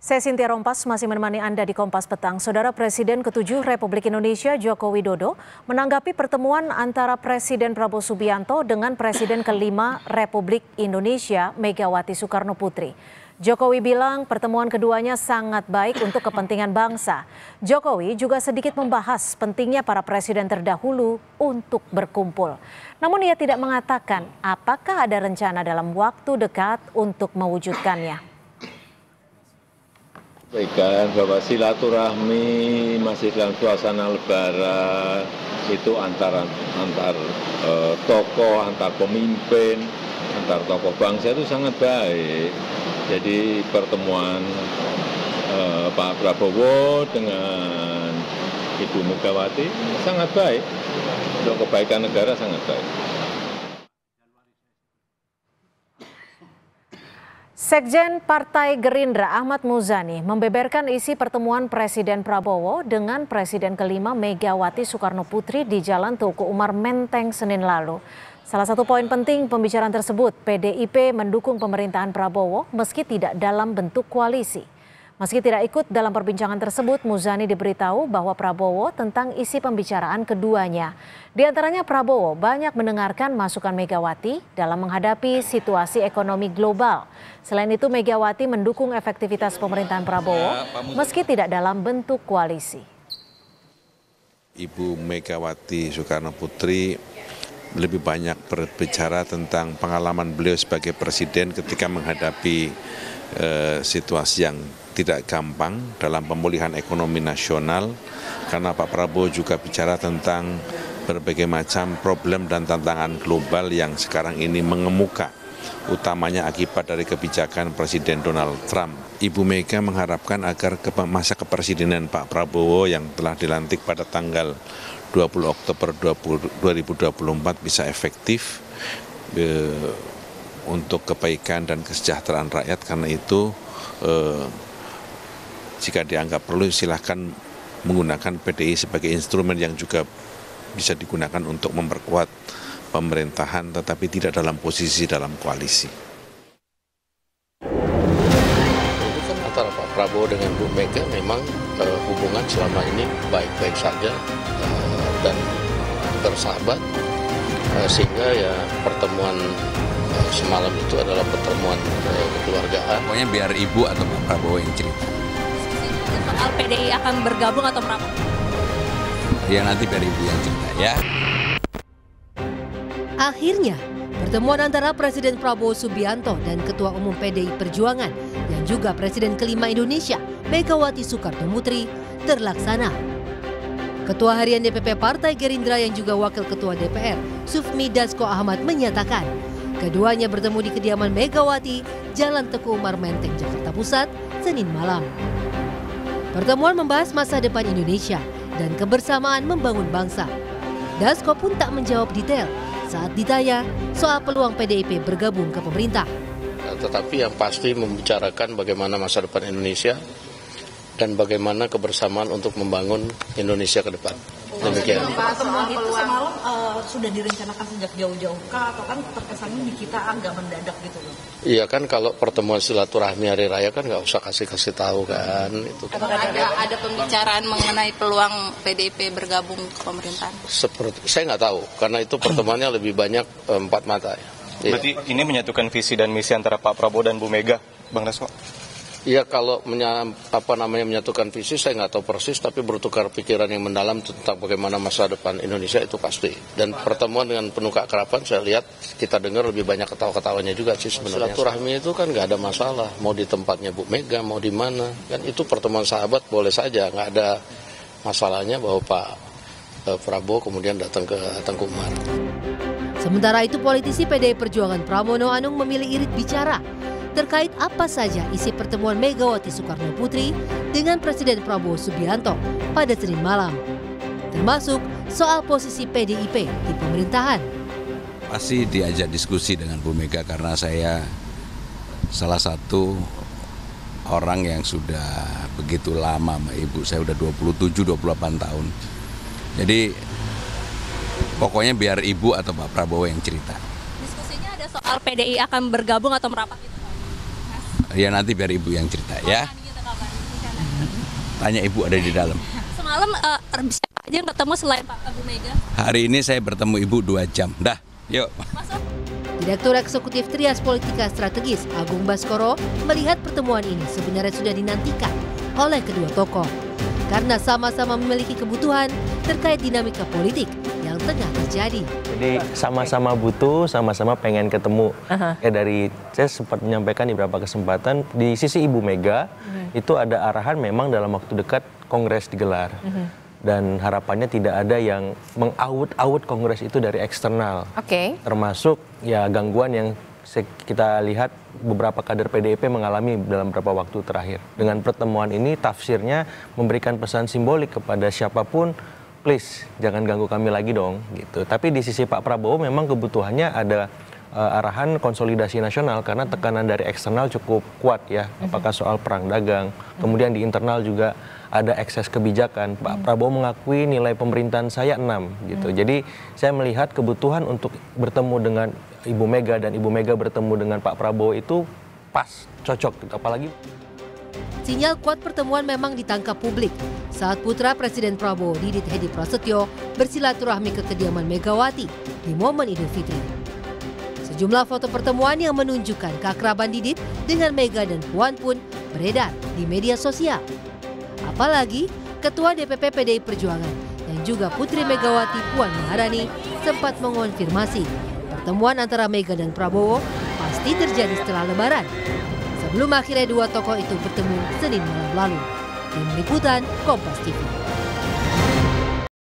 Saya Cynthia Rompas masih menemani Anda di Kompas Petang. Saudara Presiden ke-7 Republik Indonesia Joko Widodo menanggapi pertemuan antara Presiden Prabowo Subianto dengan Presiden ke-5 Republik Indonesia Megawati Soekarno Putri. Jokowi bilang pertemuan keduanya sangat baik untuk kepentingan bangsa. Jokowi juga sedikit membahas pentingnya para presiden terdahulu untuk berkumpul. Namun ia tidak mengatakan apakah ada rencana dalam waktu dekat untuk mewujudkannya. Sampaikan bahwa silaturahmi masih dalam suasana lebaran itu antar tokoh, antar pemimpin, antar tokoh bangsa itu sangat baik. Jadi pertemuan Pak Prabowo dengan Ibu Megawati sangat baik, untuk kebaikan negara sangat baik. Sekjen Partai Gerindra Ahmad Muzani membeberkan isi pertemuan Presiden Prabowo dengan Presiden ke-5 Megawati Soekarno Putri di Jalan Tuku Umar Menteng Senin lalu. Salah satu poin penting pembicaraan tersebut, PDIP mendukung pemerintahan Prabowo meski tidak dalam bentuk koalisi. Meski tidak ikut dalam perbincangan tersebut, Muzani diberitahu bahwa Prabowo tentang isi pembicaraan keduanya. Di antaranya Prabowo banyak mendengarkan masukan Megawati dalam menghadapi situasi ekonomi global. Selain itu, Megawati mendukung efektivitas pemerintahan Prabowo meski tidak dalam bentuk koalisi. Ibu Megawati Soekarno Putri lebih banyak berbicara tentang pengalaman beliau sebagai presiden ketika menghadapi situasi yang tidak gampang dalam pemulihan ekonomi nasional, karena Pak Prabowo juga bicara tentang berbagai macam problem dan tantangan global yang sekarang ini mengemuka, utamanya akibat dari kebijakan Presiden Donald Trump. Ibu Mega mengharapkan agar masa kepresidenan Pak Prabowo yang telah dilantik pada tanggal 20 Oktober 2024 bisa efektif untuk kebaikan dan kesejahteraan rakyat. Karena itu jika dianggap perlu silahkan menggunakan PDI sebagai instrumen yang juga bisa digunakan untuk memperkuat pemerintahan, tetapi tidak dalam posisi dalam koalisi. Antara Pak Prabowo dengan Bu Mega memang hubungan selama ini baik-baik saja dan bersahabat, sehingga ya pertemuan semalam itu adalah pertemuan kekeluargaan. Pokoknya biar Ibu atau Pak Prabowo yang cerita. Soal PDI akan bergabung atau merapat? Ya nanti biar Ibu yang cerita ya. Akhirnya, pertemuan antara Presiden Prabowo Subianto dan Ketua Umum PDI Perjuangan yang juga Presiden ke-5 Indonesia, Megawati Soekarno Putri, terlaksana. Ketua Harian DPP Partai Gerindra yang juga Wakil Ketua DPR, Sufmi Dasko Ahmad menyatakan, keduanya bertemu di kediaman Megawati, Jalan Teguh Umar Menteng, Jakarta Pusat, Senin malam. Pertemuan membahas masa depan Indonesia dan kebersamaan membangun bangsa. Dasko pun tak menjawab detail saat ditanya soal peluang PDIP bergabung ke pemerintah. Tetapi yang pasti membicarakan bagaimana masa depan Indonesia dan bagaimana kebersamaan untuk membangun Indonesia ke depan. Demikian. Pertemuan itu semalam sudah direncanakan sejak jauh-jauh kah, atau kan terkesannya di kita agak mendadak gitu loh? Iya kan, kalau pertemuan silaturahmi hari raya kan nggak usah kasih tahu kan. Itu kan. Ada pembicaraan mengenai peluang PDIP bergabung ke pemerintahan? Saya nggak tahu, karena itu pertemuannya lebih banyak empat mata. Ya. Berarti ini menyatukan visi dan misi antara Pak Prabowo dan Bu Mega, Bang Dasko? Iya, kalau menyatukan visi saya nggak tahu persis, tapi bertukar pikiran yang mendalam tentang bagaimana masa depan Indonesia itu pasti. Dan pertemuan dengan penuh keakraban saya lihat, kita dengar lebih banyak ketawa-ketawanya juga sih sebenarnya. Silaturahmi itu kan nggak ada masalah, mau di tempatnya Bu Mega, mau di mana, kan itu pertemuan sahabat boleh saja, nggak ada masalahnya bahwa Pak Prabowo kemudian datang ke Tengku Umar. Sementara itu politisi PDI Perjuangan Pramono Anung memilih irit bicara terkait apa saja isi pertemuan Megawati Soekarno Putri dengan Presiden Prabowo Subianto pada Senin malam, termasuk soal posisi PDIP di pemerintahan. Pasti diajak diskusi dengan Bu Mega karena saya salah satu orang yang sudah begitu lama sama Ibu. Saya udah 27-28 tahun. Jadi pokoknya biar Ibu atau Pak Prabowo yang cerita. Diskusinya ada soal PDI akan bergabung atau merapat gitu? Ya nanti biar Ibu yang cerita ya. tanya Ibu ada di dalam. Semalam siapa aja yang ketemu selain Pak Bu Mega? Hari ini saya bertemu Ibu 2 jam. Dah, yuk. Direktur Eksekutif Trias Politika Strategis Agung Baskoro melihat pertemuan ini sebenarnya sudah dinantikan oleh kedua tokoh karena sama-sama memiliki kebutuhan terkait dinamika politik yang tengah terjadi. Jadi sama-sama butuh, sama-sama pengen ketemu. Dari saya sempat menyampaikan di beberapa kesempatan di sisi Ibu Mega itu ada arahan memang dalam waktu dekat Kongres digelar. Dan harapannya tidak ada yang mengaut-aut Kongres itu dari eksternal. Termasuk ya gangguan yang kita lihat beberapa kader PDIP mengalami dalam beberapa waktu terakhir. Dengan pertemuan ini tafsirnya memberikan pesan simbolik kepada siapapun, please jangan ganggu kami lagi dong gitu. Tapi di sisi Pak Prabowo memang kebutuhannya ada arahan konsolidasi nasional karena tekanan dari eksternal cukup kuat ya. Apakah soal perang dagang, kemudian di internal juga ada ekses kebijakan. Pak Prabowo mengakui nilai pemerintahan saya 6 gitu. Jadi saya melihat kebutuhan untuk bertemu dengan Ibu Mega dan Ibu Mega bertemu dengan Pak Prabowo itu pas, cocok. Apalagi sinyal kuat pertemuan memang ditangkap publik saat putra Presiden Prabowo, Didit Hedi Prasetyo, bersilaturahmi ke kediaman Megawati di momen Idul Fitri. Sejumlah foto pertemuan yang menunjukkan keakraban Didit dengan Mega dan Puan pun beredar di media sosial. Apalagi Ketua DPP PDI Perjuangan yang juga Putri Megawati Puan Maharani sempat mengonfirmasi pertemuan antara Mega dan Prabowo pasti terjadi setelah Lebaran. Sebelum akhirnya dua tokoh itu bertemu Senin malam lalu. Tim Liputan Kompas TV.